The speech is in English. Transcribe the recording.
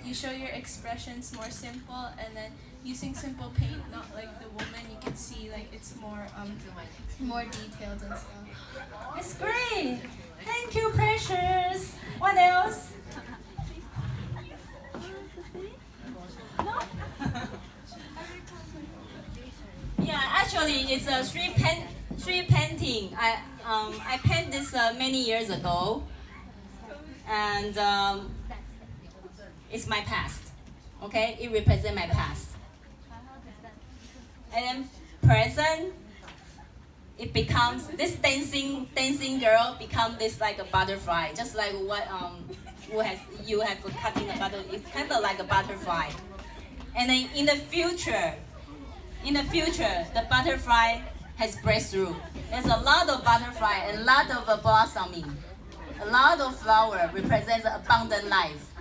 you show your expressions more simple, and then using simple paint, not like the woman, you can see like it's more detailed and stuff. It's great. Thank you, Precious. What else? Yeah, actually, it's a street painting. I painted this many years ago, and it's my past. Okay, it represents my past. And then present, it becomes this dancing girl become this like a butterfly, just like what you have cutting a butter. It's kind of like a butterfly. And then in the future, the butterfly has breakthrough. There's a lot of butterfly, a lot of blossoming, a lot of flower represents abundant life.